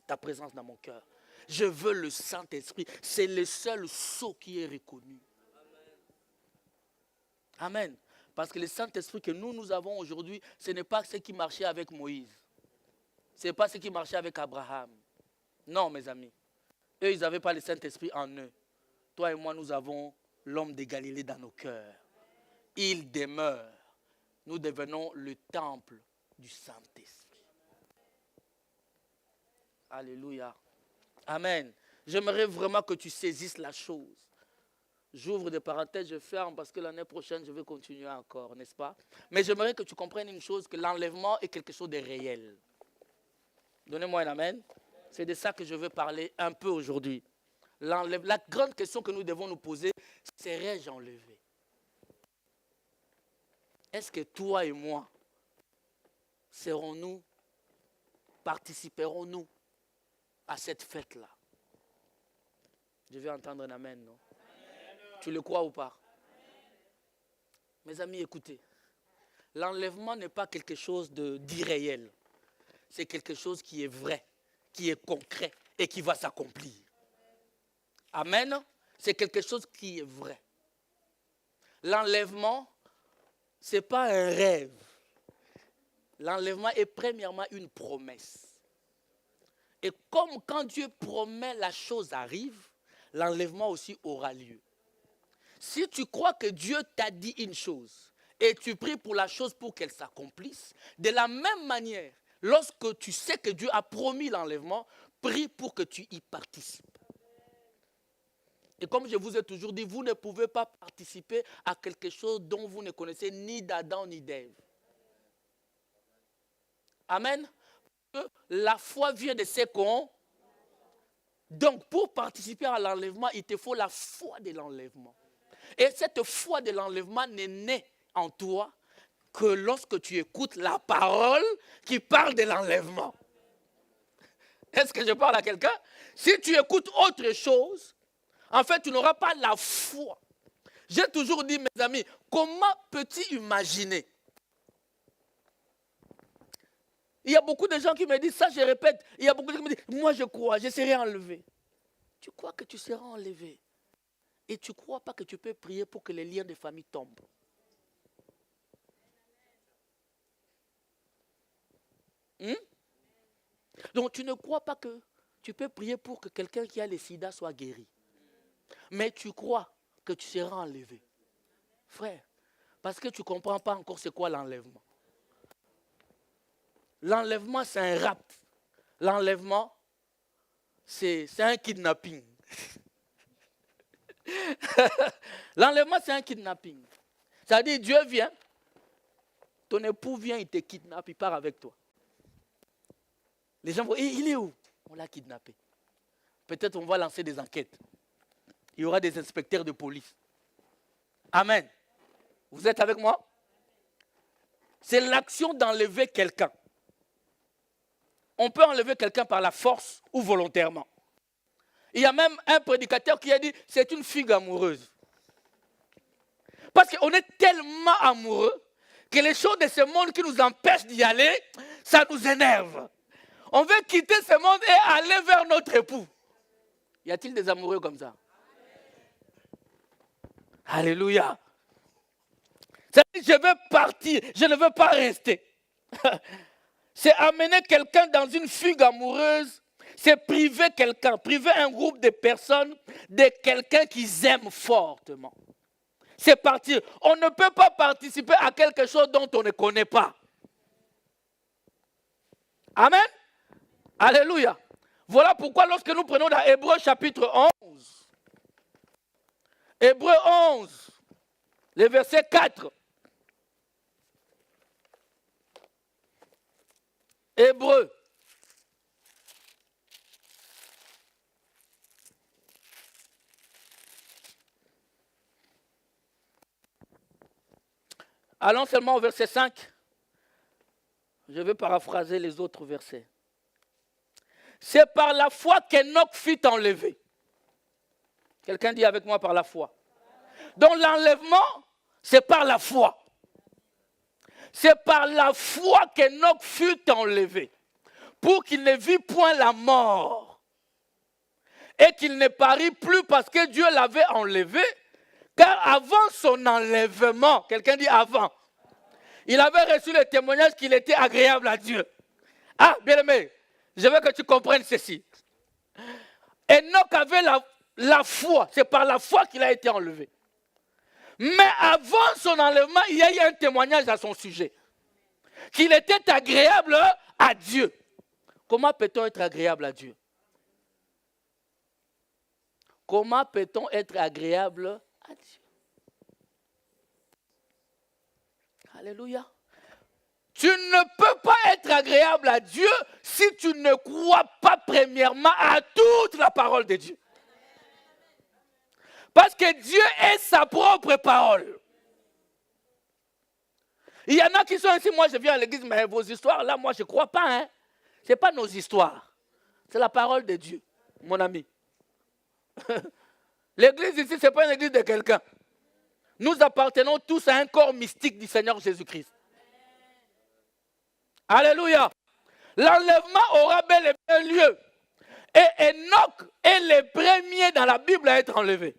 ta présence dans mon cœur. Je veux le Saint-Esprit. C'est le seul sceau qui est reconnu. Amen. Parce que le Saint-Esprit que nous avons aujourd'hui, ce n'est pas ce qui marchait avec Moïse. Ce n'est pas ce qui marchait avec Abraham. Non, mes amis. Eux, ils n'avaient pas le Saint-Esprit en eux. Toi et moi, nous avons l'homme de Galilée dans nos cœurs. Il demeure. Nous devenons le temple du Saint-Esprit. Alléluia. Amen. J'aimerais vraiment que tu saisisses la chose. J'ouvre des parenthèses, je ferme parce que l'année prochaine, je vais continuer encore, n'est-ce pas? Mais j'aimerais que tu comprennes une chose, que l'enlèvement est quelque chose de réel. Donnez-moi un amen. C'est de ça que je veux parler un peu aujourd'hui. La grande question que nous devons nous poser, serais-je enlevé? Est-ce que toi et moi, participerons-nous à cette fête-là? Je vais entendre un amen, non? Tu le crois ou pas? Mes amis, écoutez. L'enlèvement n'est pas quelque chose d'irréel. C'est quelque chose qui est vrai, qui est concret et qui va s'accomplir. Amen. C'est quelque chose qui est vrai. L'enlèvement, ce n'est pas un rêve. L'enlèvement est premièrement une promesse. Et comme quand Dieu promet, la chose arrive, l'enlèvement aussi aura lieu. Si tu crois que Dieu t'a dit une chose et tu pries pour la chose pour qu'elle s'accomplisse, de la même manière, lorsque tu sais que Dieu a promis l'enlèvement, prie pour que tu y participes. Et comme je vous ai toujours dit, vous ne pouvez pas participer à quelque chose dont vous ne connaissez ni d'Adam ni d'Ève. Amen. La foi vient de ce qu'on. Donc, pour participer à l'enlèvement, il te faut la foi de l'enlèvement. Et cette foi de l'enlèvement n'est née en toi que lorsque tu écoutes la parole qui parle de l'enlèvement. Est-ce que je parle à quelqu'un? Si tu écoutes autre chose, en fait, tu n'auras pas la foi. J'ai toujours dit, mes amis, comment peux-tu imaginer? Il y a beaucoup de gens qui me disent, ça je répète, il y a beaucoup de gens qui me disent, moi je crois, je serai enlevé. Tu crois que tu seras enlevé? Et tu ne crois pas que tu peux prier pour que les liens de famille tombent? Donc tu ne crois pas que tu peux prier pour que quelqu'un qui a le sida soit guéri. Mais tu crois que tu seras enlevé. Frère, parce que tu ne comprends pas encore c'est quoi l'enlèvement. L'enlèvement, c'est un rapt. L'enlèvement, c'est un kidnapping. L'enlèvement, c'est un kidnapping. C'est-à-dire, Dieu vient, ton époux vient, il te kidnappe, il part avec toi. Les gens vont, il est où? On l'a kidnappé. Peut-être on va lancer des enquêtes. Il y aura des inspecteurs de police. Amen. Vous êtes avec moi? C'est l'action d'enlever quelqu'un. On peut enlever quelqu'un par la force ou volontairement. Il y a même un prédicateur qui a dit, c'est une figue amoureuse. Parce qu'on est tellement amoureux que les choses de ce monde qui nous empêchent d'y aller, ça nous énerve. On veut quitter ce monde et aller vers notre époux. Y a-t-il des amoureux comme ça? Alléluia. C'est-à-dire, je veux partir, je ne veux pas rester. C'est amener quelqu'un dans une fugue amoureuse, c'est priver quelqu'un, priver un groupe de personnes de quelqu'un qu'ils aiment fortement. C'est partir. On ne peut pas participer à quelque chose dont on ne connaît pas. Amen. Alléluia. Voilà pourquoi lorsque nous prenons dans Hébreux chapitre 11, Hébreux 11, le verset 4. Hébreux. Allons seulement au verset 5. Je vais paraphraser les autres versets. C'est par la foi qu'Enoch fut enlevé. Quelqu'un dit avec moi par la foi. Donc l'enlèvement, c'est par la foi. C'est par la foi qu'Enoch fut enlevé. Pour qu'il ne vit point la mort. Et qu'il ne parut plus parce que Dieu l'avait enlevé. Car avant son enlèvement, quelqu'un dit avant, il avait reçu le témoignage qu'il était agréable à Dieu. Ah, bien-aimé, je veux que tu comprennes ceci. Enoch avait la foi, c'est par la foi qu'il a été enlevé. Mais avant son enlèvement, il y a eu un témoignage à son sujet. Qu'il était agréable à Dieu. Comment peut-on être agréable à Dieu? Comment peut-on être agréable à Dieu? Alléluia. Tu ne peux pas être agréable à Dieu si tu ne crois pas premièrement à toute la parole de Dieu. Parce que Dieu est sa propre parole. Il y en a qui sont ici, moi je viens à l'église, mais vos histoires là, moi je ne crois pas. Hein. Ce n'est pas nos histoires. C'est la parole de Dieu, mon ami. L'église ici, ce n'est pas une église de quelqu'un. Nous appartenons tous à un corps mystique du Seigneur Jésus-Christ. Alléluia. L'enlèvement aura bel et bien lieu. Et Enoch est le premier dans la Bible à être enlevé.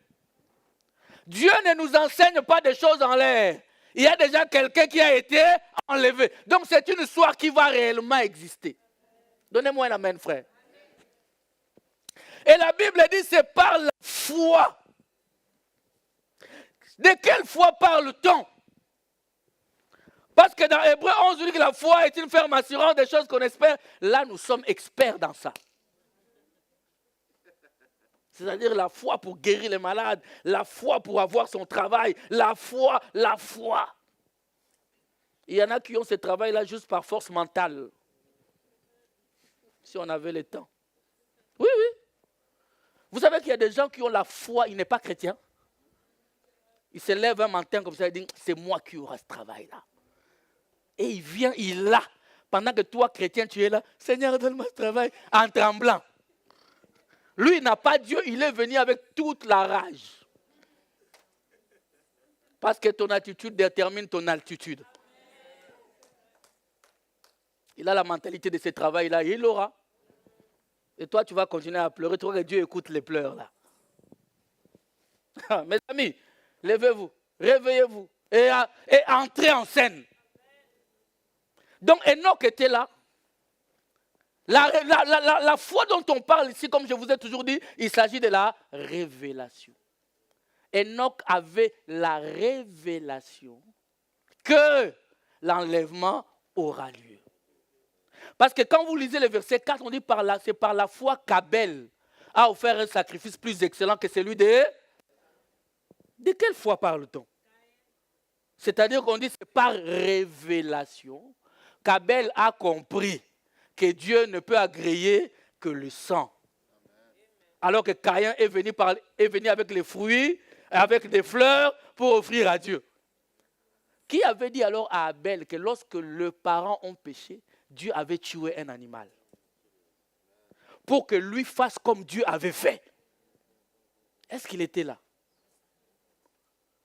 Dieu ne nous enseigne pas des choses en l'air. Il y a déjà quelqu'un qui a été enlevé. Donc c'est une histoire qui va réellement exister. Donnez-moi un amen, frère. Et la Bible dit c'est par la foi. De quelle foi parle-t-on? Parce que dans Hébreu 11, on dit que la foi est une ferme assurance des choses qu'on espère. Là, nous sommes experts dans ça. C'est-à-dire la foi pour guérir les malades, la foi pour avoir son travail, la foi. Il y en a qui ont ce travail-là juste par force mentale. Si on avait le temps. Oui. Vous savez qu'il y a des gens qui ont la foi, il n'est pas chrétien. Il se lève un matin comme ça, il dit, c'est moi qui aurai ce travail-là. Et il vient, il l'a. Pendant que toi, chrétien, tu es là, Seigneur, donne-moi ce travail, en tremblant. Lui, il n'a pas Dieu, il est venu avec toute la rage. Parce que ton attitude détermine ton altitude. Il a la mentalité de ce travail-là, il l'aura. Et toi, tu vas continuer à pleurer. Tu vois que Dieu écoute les pleurs là. Mes amis, levez-vous, réveillez-vous et entrez en scène. Donc Enoch était là. La foi dont on parle ici, comme je vous ai toujours dit, il s'agit de la révélation. Enoch avait la révélation que l'enlèvement aura lieu. Parce que quand vous lisez le verset 4, on dit c'est par la foi qu'Abel a offert un sacrifice plus excellent que celui de... De quelle foi parle-t-on? C'est-à-dire qu'on dit c'est par révélation qu'Abel a compris que Dieu ne peut agréer que le sang. Alors que Caïn est venu avec les fruits, avec des fleurs pour offrir à Dieu. Qui avait dit alors à Abel que lorsque les parents ont péché, Dieu avait tué un animal pour que lui fasse comme Dieu avait fait? Est-ce qu'il était là?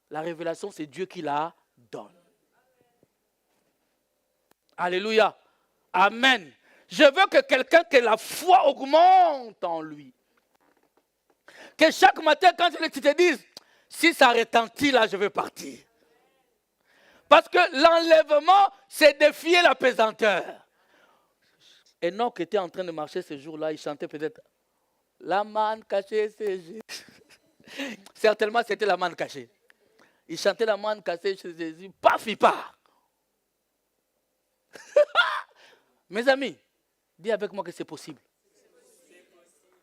La révélation, c'est Dieu qui la donne. Alléluia. Amen. Je veux que quelqu'un, que la foi augmente en lui. Que chaque matin, quand tu te dises, si ça retentit là, je vais partir. Parce que l'enlèvement, c'est défier la pesanteur. Enoch était en train de marcher ce jour-là, il chantait peut-être la manne cachée, c'est Jésus. Certainement, c'était la manne cachée. Il chantait la manne cachée chez Jésus, paf, il part. Mes amis, dis avec moi que c'est possible.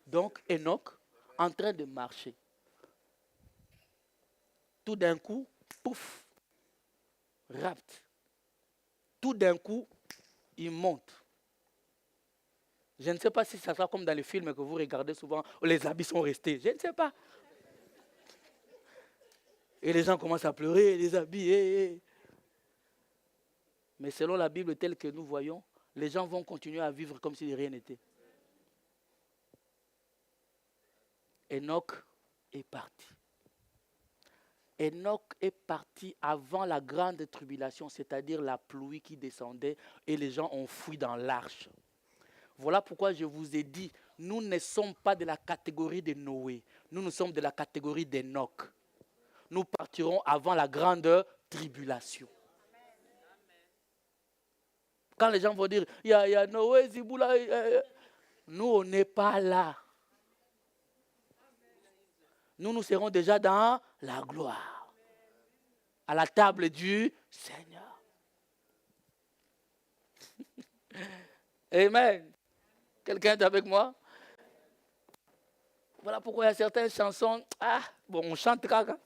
Donc, Enoch, en train de marcher, tout d'un coup, pouf, rapt. Tout d'un coup, il monte. Je ne sais pas si ça sera comme dans les films que vous regardez souvent, où les habits sont restés. Je ne sais pas. Et les gens commencent à pleurer, les habits. Mais selon la Bible telle que nous voyons, les gens vont continuer à vivre comme si rien n'était. Enoch est parti. Enoch est parti avant la grande tribulation, c'est-à-dire la pluie qui descendait et les gens ont fui dans l'arche. Voilà pourquoi je vous ai dit, nous ne sommes pas de la catégorie de Noé, nous sommes de la catégorie d'Enoch. Nous partirons avant la grande tribulation. Quand les gens vont dire, il y a Noé, Ziboula, nous on n'est pas là. Nous serons déjà dans la gloire, à la table du Seigneur. Amen. Quelqu'un est avec moi? Voilà pourquoi il y a certaines chansons, on chante caca,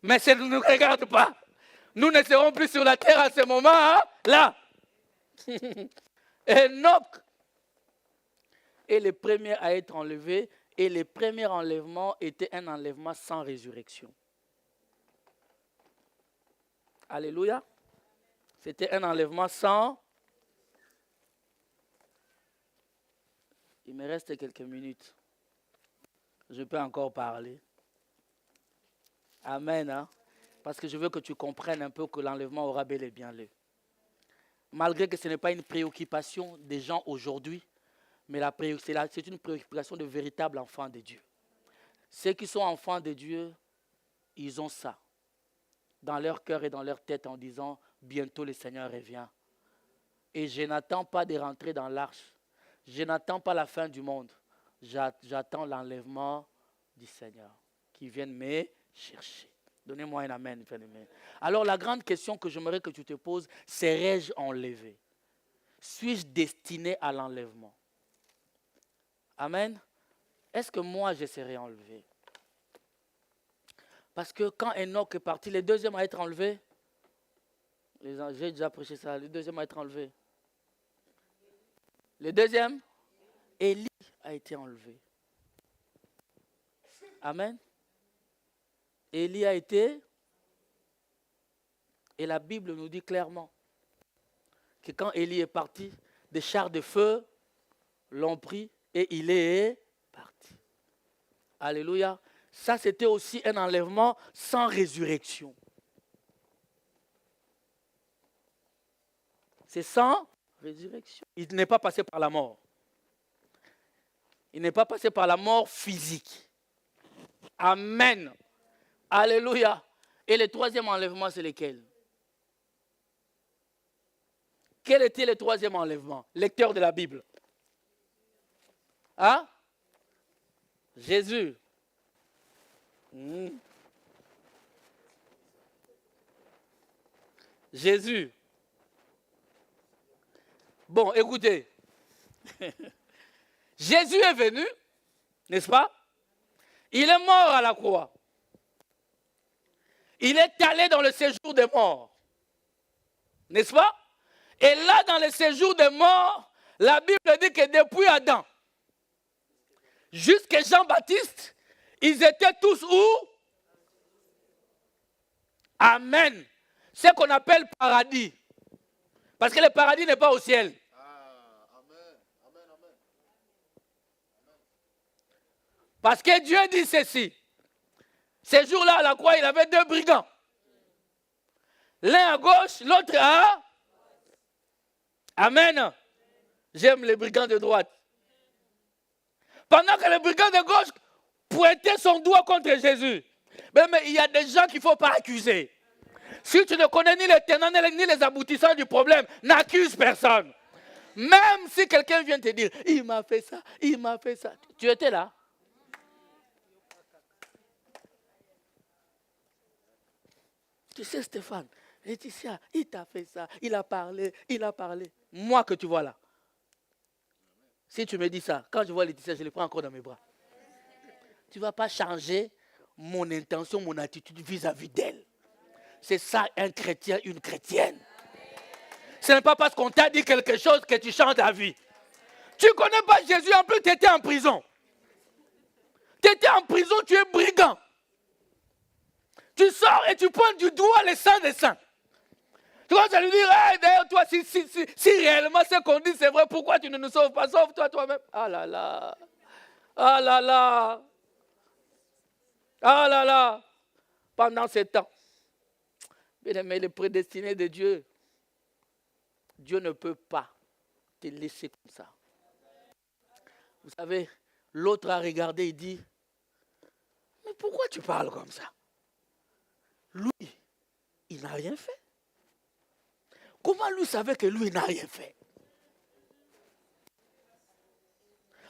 mais ça ne nous regarde pas. Nous ne serons plus sur la terre à ce moment-là. Enoch est le premier à être enlevé. Et le premier enlèvement était un enlèvement sans résurrection. Alléluia. C'était un enlèvement sans... Il me reste quelques minutes. Je peux encore parler. Amen. Hein? Parce que je veux que tu comprennes un peu que l'enlèvement aura bel et bien lieu. Malgré que ce n'est pas une préoccupation des gens aujourd'hui, mais c'est une préoccupation de véritables enfants de Dieu. Ceux qui sont enfants de Dieu, ils ont ça dans leur cœur et dans leur tête en disant, bientôt le Seigneur revient. Et je n'attends pas de rentrer dans l'arche. Je n'attends pas la fin du monde. J'attends l'enlèvement du Seigneur qui vienne me chercher. Donnez-moi un amen. Alors la grande question que j'aimerais que tu te poses, serais-je enlevé? Suis-je destiné à l'enlèvement? Amen. Est-ce que moi, je serai enlevé? Parce que quand Enoch est parti, le deuxième à être enlevé, j'ai déjà prêché ça, le deuxième à être enlevé. Le deuxième, Élie a été enlevé. Amen. Élie a été, et la Bible nous dit clairement que quand Élie est parti, des chars de feu l'ont pris et il est parti. Alléluia. Ça, c'était aussi un enlèvement sans résurrection. C'est sans résurrection. Il n'est pas passé par la mort. Il n'est pas passé par la mort physique. Amen. Alléluia. Et le troisième enlèvement, c'est lequel? Quel était le troisième enlèvement? Lecteur de la Bible. Hein? Jésus. Jésus. Bon, écoutez. Jésus est venu, n'est-ce pas? Il est mort à la croix. Il est allé dans le séjour des morts. N'est-ce pas? Et là, dans le séjour des morts, la Bible dit que depuis Adam jusqu'à Jean-Baptiste, ils étaient tous où? Amen. Ce qu'on appelle paradis. Parce que le paradis n'est pas au ciel. Parce que Dieu dit ceci. Ces jours-là, à la croix, il avait deux brigands. L'un à gauche, l'autre à... Amen. J'aime les brigands de droite. Pendant que le brigand de gauche pointait son doigt contre Jésus. Mais il y a des gens qu'il ne faut pas accuser. Si tu ne connais ni les tenants ni les aboutissants du problème, n'accuse personne. Même si quelqu'un vient te dire, il m'a fait ça, il m'a fait ça. Tu étais là? Tu sais Stéphane, Laetitia, il t'a fait ça, il a parlé. Moi que tu vois là. Si tu me dis ça, quand je vois Laetitia, je le prends encore dans mes bras. Tu ne vas pas changer mon intention, mon attitude vis-à-vis d'elle. C'est ça un chrétien, une chrétienne. Ce n'est pas parce qu'on t'a dit quelque chose que tu changes ta vie. Tu ne connais pas Jésus, en plus tu étais en prison. Tu étais en prison, tu es brigand. Tu sors et tu pointes du doigt les saints des saints. Tu commences à lui dire, hey, d'ailleurs, toi, si réellement ce qu'on dit c'est vrai, pourquoi tu ne nous sauves pas? Sauve-toi toi-même. Ah là là. Ah là là. Ah là là, pendant ce temps. Bien aimé, le prédestiné de Dieu, Dieu ne peut pas te laisser comme ça. Vous savez, l'autre a regardé et dit, mais pourquoi tu parles comme ça? Lui, il n'a rien fait. Comment lui savait que lui n'a rien fait?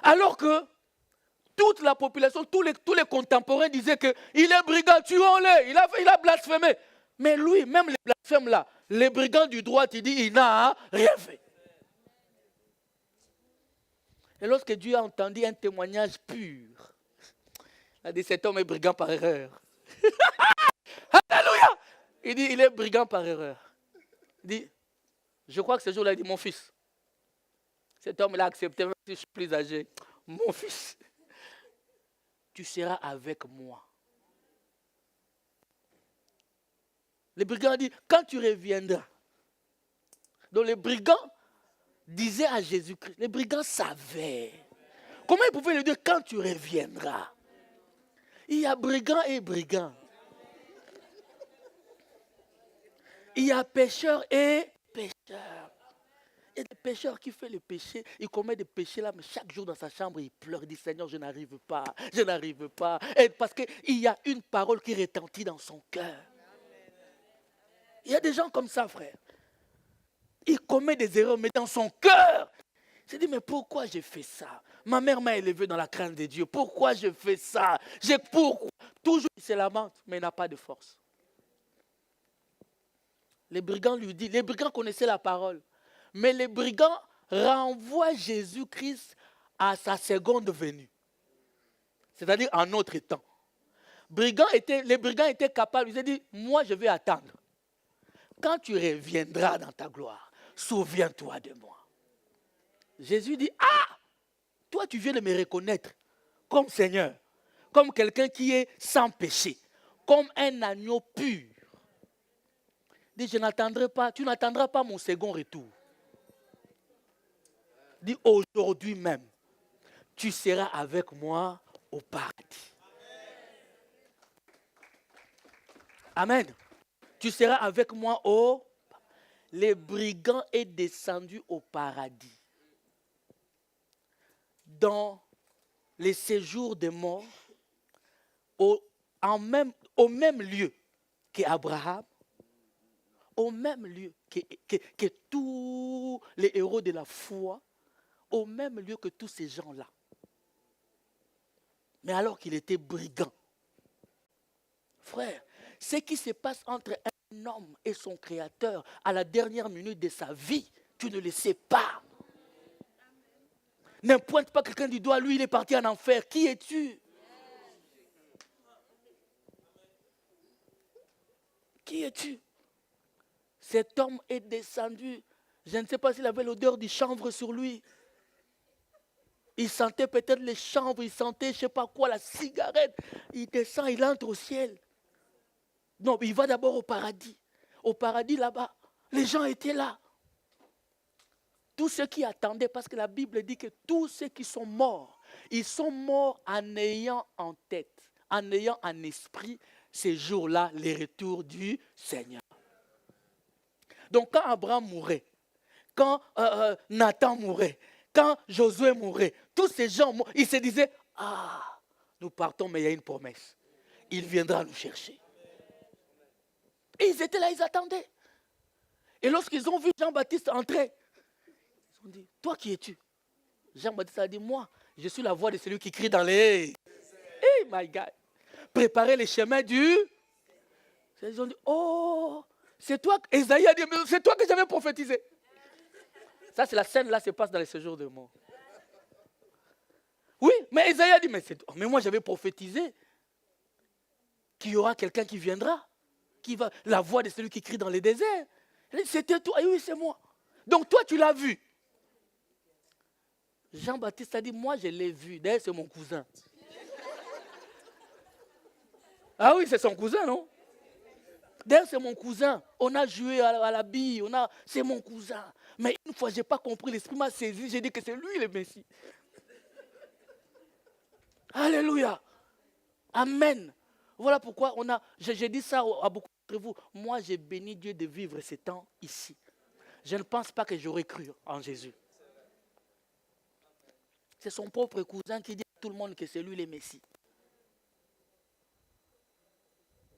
Alors que toute la population, tous les contemporains disaient qu'il est brigand, tuons-le, il a blasphémé. Mais lui, même les blasphèmes là, les brigands du droit, il dit, il n'a rien fait. Et lorsque Dieu a entendu un témoignage pur, il a dit, cet homme est brigand par erreur. Alléluia! Il dit, il est brigand par erreur. Il dit, je crois que ce jour-là, il dit, mon fils. Cet homme l'a accepté, même si je suis plus âgé. Mon fils, tu seras avec moi. Le brigand a dit, quand tu reviendras. Donc les brigands disaient à Jésus-Christ, les brigands savaient. Comment ils pouvaient lui dire, quand tu reviendras? Il y a brigand et brigand. Il y a pécheur et pécheur. Il y a des pécheurs qui font le péché, il commet des péchés là, mais chaque jour dans sa chambre, il pleure, il dit, Seigneur, je n'arrive pas, je n'arrive pas. Et parce qu'il y a une parole qui retentit dans son cœur. Il y a des gens comme ça, frère. Il commet des erreurs, mais dans son cœur. Il se dit, mais pourquoi j'ai fait ça? Ma mère m'a élevé dans la crainte de Dieu. Pourquoi je fais ça? Pourquoi? Toujours, il se lamente, mais il n'a pas de force. Les brigands lui disent, les brigands connaissaient la parole. Mais les brigands renvoient Jésus-Christ à sa seconde venue. C'est-à-dire en notre temps. Les brigands étaient capables, ils ont dit, moi je vais attendre. Quand tu reviendras dans ta gloire, souviens-toi de moi. Jésus dit, ah, toi tu viens de me reconnaître comme Seigneur, comme quelqu'un qui est sans péché, comme un agneau pur. Il dit, je n'attendrai pas, tu n'attendras pas mon second retour. Il dit, aujourd'hui même, tu seras avec moi au paradis. Amen. Tu seras avec moi au... Les brigands est descendu au paradis. Dans les séjours des morts, au même lieu qu'Abraham, au même lieu que tous les héros de la foi, au même lieu que tous ces gens-là. Mais alors qu'il était brigand. Frère, ce qui se passe entre un homme et son créateur à la dernière minute de sa vie, tu ne le sais pas. Ne pointe pas quelqu'un du doigt, lui il est parti en enfer. Qui es-tu? Qui es-tu? Cet homme est descendu. Je ne sais pas s'il avait l'odeur du chanvre sur lui. Il sentait peut-être les chanvres, il sentait je ne sais pas quoi, la cigarette. Il descend, il entre au ciel. Non, il va d'abord au paradis. Au paradis là-bas, les gens étaient là. Tous ceux qui attendaient, parce que la Bible dit que tous ceux qui sont morts, ils sont morts en ayant en tête, en ayant en esprit ces jours-là, les retours du Seigneur. Donc quand Abraham mourait, quand Nathan mourait, quand Josué mourait, tous ces gens, ils se disaient, ah, nous partons, mais il y a une promesse. Il viendra nous chercher. Et ils étaient là, ils attendaient. Et lorsqu'ils ont vu Jean-Baptiste entrer, ils ont dit, toi qui es-tu? Jean-Baptiste a dit, moi, je suis la voix de celui qui crie dans les... Hey, my God. Préparez les chemins du... Ils ont dit, oh, c'est toi, Esaïe a dit, c'est toi que j'avais prophétisé. Ça, c'est la scène, là, se passe dans les séjours de mort. Oui, mais Esaïe a dit, mais moi, j'avais prophétisé qu'il y aura quelqu'un qui viendra, qui va, la voix de celui qui crie dans les déserts. C'était toi, et oui, c'est moi. Donc, toi, tu l'as vu. Jean-Baptiste a dit, moi, je l'ai vu. D'ailleurs, c'est mon cousin. Ah oui, c'est son cousin, non? D'ailleurs, c'est mon cousin. On a joué à la bille. C'est mon cousin. Mais une fois, je n'ai pas compris. L'esprit m'a saisi. J'ai dit que c'est lui le Messie. Alléluia. Amen. Voilà pourquoi j'ai dit ça à beaucoup d'entre vous. Moi, j'ai béni Dieu de vivre ces temps ici. Je ne pense pas que j'aurais cru en Jésus. C'est son propre cousin qui dit à tout le monde que c'est lui le Messie.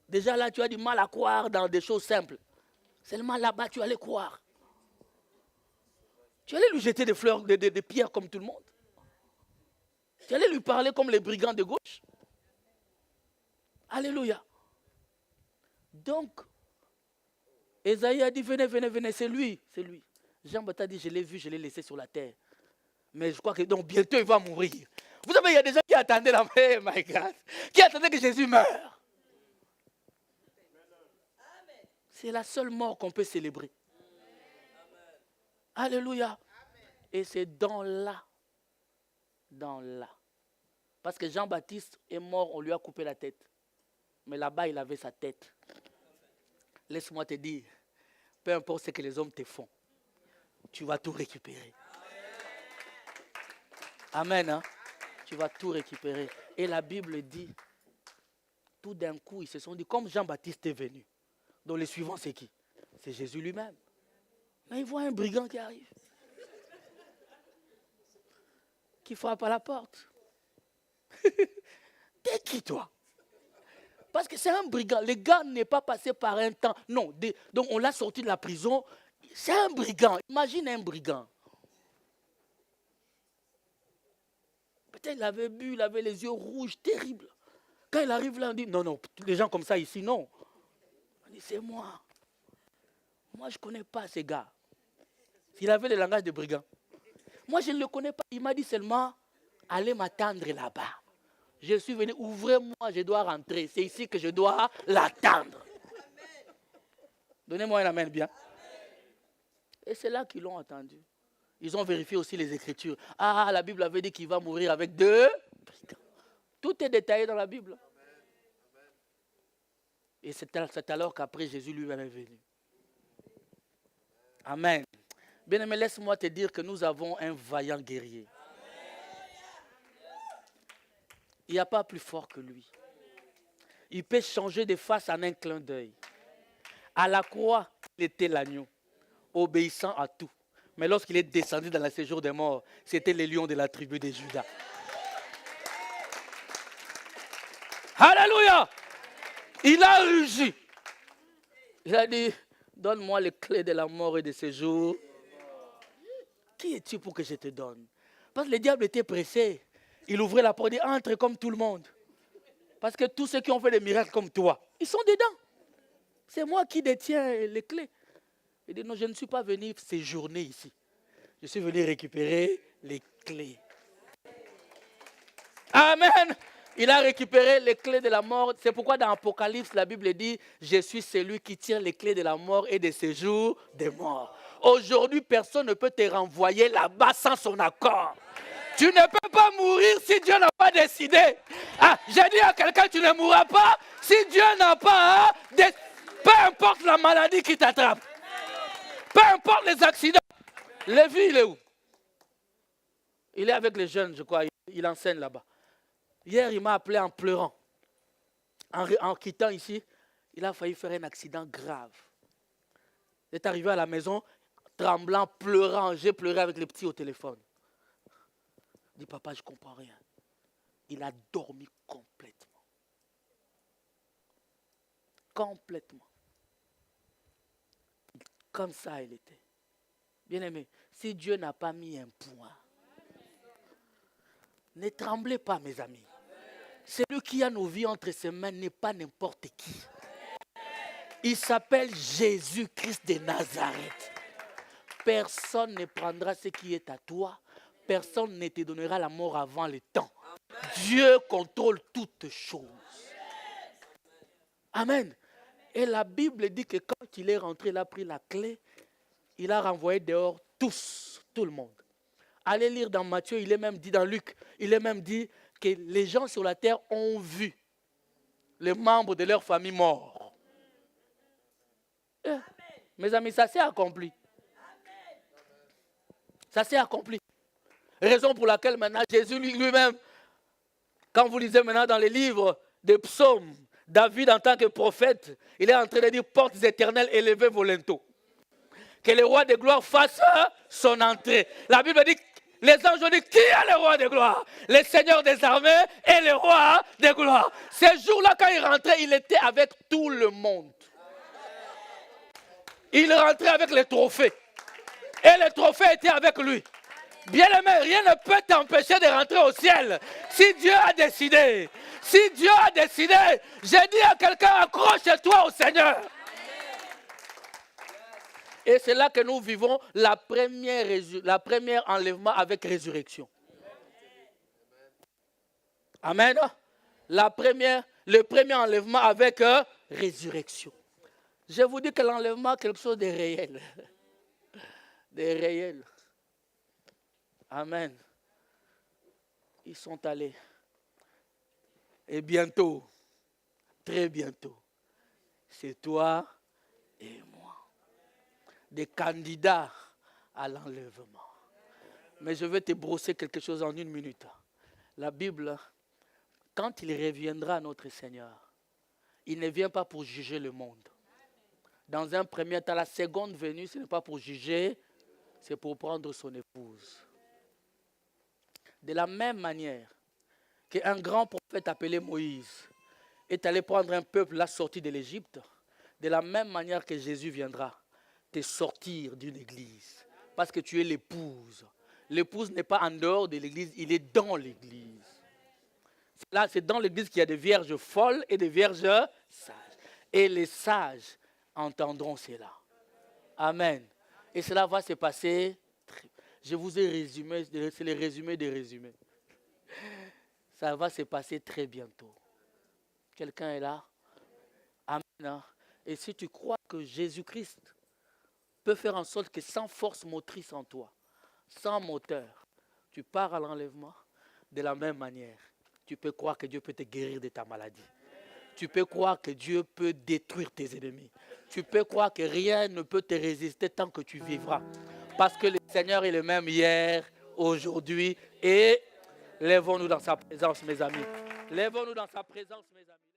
Déjà là, tu as du mal à croire dans des choses simples. Seulement là-bas, tu allais croire. Tu allais lui jeter des fleurs, des pierres comme tout le monde. Tu allais lui parler comme les brigands de gauche. Alléluia. Donc, Esaïe a dit, venez, venez, venez, c'est lui, c'est lui. Jean-Baptiste a dit, je l'ai vu, je l'ai laissé sur la terre. Mais je crois que donc bientôt il va mourir. Vous savez, il y a des gens qui attendaient la mort, my God, qui attendaient que Jésus meure. C'est la seule mort qu'on peut célébrer. Alléluia. Et c'est dans là. Parce que Jean-Baptiste est mort, on lui a coupé la tête. Mais là-bas, il avait sa tête. Laisse-moi te dire, peu importe ce que les hommes te font, tu vas tout récupérer. Amen. Hein? Tu vas tout récupérer. Et la Bible dit, tout d'un coup, ils se sont dit, comme Jean-Baptiste est venu. Donc les suivants, c'est qui? C'est Jésus lui-même. Mais ils voient un brigand qui arrive. Qui frappe à la porte. T'es qui toi? Parce que c'est un brigand. Le gars n'est pas passé par un temps. Non, donc on l'a sorti de la prison. C'est un brigand. Imagine un brigand. Peut-être il avait bu, il avait les yeux rouges, terribles. Quand il arrive là, on dit, non, les gens comme ça ici, non. On dit, c'est moi. Moi, je ne connais pas ces gars. Il avait le langage de brigand. Moi, je ne le connais pas. Il m'a dit seulement, allez m'attendre là-bas. Je suis venu, ouvrez-moi, je dois rentrer. C'est ici que je dois l'attendre. Donnez-moi un amen bien. Et c'est là qu'ils l'ont attendu. Ils ont vérifié aussi les Écritures. Ah, la Bible avait dit qu'il va mourir avec 2 brigands. Tout est détaillé dans la Bible. Et c'est alors qu'après Jésus lui-même est venu. Amen. Bien-aimé, laisse-moi te dire que nous avons un vaillant guerrier. Il n'y a pas plus fort que lui. Il peut changer de face en un clin d'œil. À la croix, il était l'agneau, obéissant à tout. Mais lorsqu'il est descendu dans le séjour des morts, c'était le lion de la tribu de Juda. Alléluia! Il a rugi. Il a dit, donne-moi les clés de la mort et de séjour. Qui es-tu pour que je te donne? Parce que le diable était pressé. Il ouvrait la porte et dit, entre comme tout le monde. Parce que tous ceux qui ont fait des miracles comme toi, ils sont dedans. C'est moi qui détiens les clés. Il dit, non, je ne suis pas venu séjourner ici. Je suis venu récupérer les clés. Amen. Il a récupéré les clés de la mort. C'est pourquoi dans Apocalypse, la Bible dit, je suis celui qui tient les clés de la mort et des séjours des morts. Aujourd'hui, personne ne peut te renvoyer là-bas sans son accord. Tu ne peux pas mourir si Dieu n'a pas décidé. Ah, j'ai dit à quelqu'un, tu ne mourras pas si Dieu n'a pas décidé. Peu importe la maladie qui t'attrape. Peu importe les accidents. Lévi, il est où? Il est avec les jeunes, je crois. Il enseigne là-bas. Hier, il m'a appelé en pleurant. En quittant ici, il a failli faire un accident grave. Il est arrivé à la maison, tremblant, pleurant. J'ai pleuré avec les petits au téléphone. Il dit, papa, je ne comprends rien. Il a dormi complètement. Complètement. Comme ça, il était. Bien-aimé, si Dieu n'a pas mis un point, ne tremblez pas, mes amis. Celui qui a nos vies entre ses mains n'est pas n'importe qui. Il s'appelle Jésus-Christ de Nazareth. Personne ne prendra ce qui est à toi. Personne ne te donnera la mort avant le temps. Dieu contrôle toutes choses. Amen. Et la Bible dit que quand il est rentré, il a pris la clé, il a renvoyé dehors tous, tout le monde. Allez lire dans Matthieu, il est même dit dans Luc, il est même dit que les gens sur la terre ont vu les membres de leur famille morts. Mes amis, ça s'est accompli. Ça s'est accompli. Raison pour laquelle maintenant Jésus lui-même, quand vous lisez maintenant dans les livres des psaumes, David, en tant que prophète, il est en train de dire, portes éternelles, élevez vos linteaux. Que le roi de gloire fasse son entrée. La Bible dit, les anges ont dit, qui est le roi de gloire? Le Seigneur des armées est le roi de gloire. Ce jour-là, quand il rentrait, il était avec tout le monde. Il rentrait avec les trophées. Et les trophées étaient avec lui. Bien-aimé, rien ne peut t'empêcher de rentrer au ciel. Si Dieu a décidé, j'ai dit à quelqu'un, accroche-toi au Seigneur. Et c'est là que nous vivons la première enlèvement avec résurrection. Amen. Le premier enlèvement avec résurrection. Je vous dis que l'enlèvement est quelque chose de réel. De réel. Amen. Ils sont allés. Et bientôt, très bientôt, c'est toi et moi. Des candidats à l'enlèvement. Mais je vais te brosser quelque chose en 1 minute. La Bible, quand il reviendra, notre Seigneur, il ne vient pas pour juger le monde. Dans un premier temps, la seconde venue, ce n'est pas pour juger, c'est pour prendre son épouse. De la même manière qu'un grand prophète appelé Moïse est allé prendre un peuple la sortie de l'Égypte, de la même manière que Jésus viendra te sortir d'une église. Parce que tu es l'épouse. L'épouse n'est pas en dehors de l'église, il est dans l'église. Là, c'est dans l'église qu'il y a des vierges folles et des vierges sages. Et les sages entendront cela. Amen. Et cela va se passer. Je vous ai résumé, c'est le résumé des résumés. Ça va se passer très bientôt. Quelqu'un est là? Amen. Et si tu crois que Jésus-Christ peut faire en sorte que sans force motrice en toi, sans moteur, tu pars à l'enlèvement, de la même manière, tu peux croire que Dieu peut te guérir de ta maladie. Tu peux croire que Dieu peut détruire tes ennemis. Tu peux croire que rien ne peut te résister tant que tu vivras. Parce que le Seigneur est le même hier, aujourd'hui et lèvons-nous dans sa présence, mes amis. Lèvons-nous dans sa présence, mes amis.